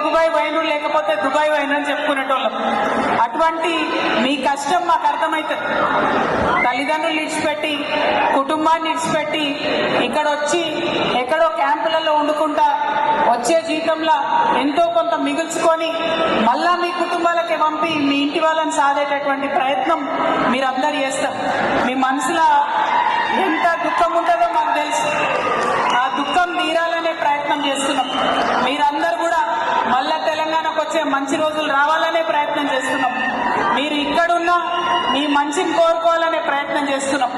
పొరుగుబాయి wine లేకపోతే Dubai wine అని చెప్పుకునేటోళ్ళం. అటువంటి మీ కష్టం మాకు అర్థమవుతుంది. తల్లిదండ్రులు విడిచిపెట్టి కుటుంబాన్ని విడిచిపెట్టి ఇక్కడ వచ్చి ఎక్కడో క్యాంపులలో వండుకుంటా వచ్చే జీతంలో ఎంతో కొంత మిగుల్చుకొని మళ్ళా మీ కుటుంబాలకి పంపి మీ ఇంటి వాళ్ళని సాధేటటువంటి ప్రయత్నం మీరందరూ చేస్తారు. మీ మనసులో ఎంత దుఃఖం ఉంటుందో మాకు తెలుసు. ఆ దుఃఖం తీరాలనే ప్రయత్నం చేస్తున్నాం. మీరందరూ కూడా మళ్ళా తెలంగాణకు వచ్చే మంచి రోజులు రావాలనే ప్రయత్నం చేస్తున్నాం. మీరు ఇక్కడున్నా మీ మంచిని కోరుకోవాలనే ప్రయత్నం చేస్తున్నాం.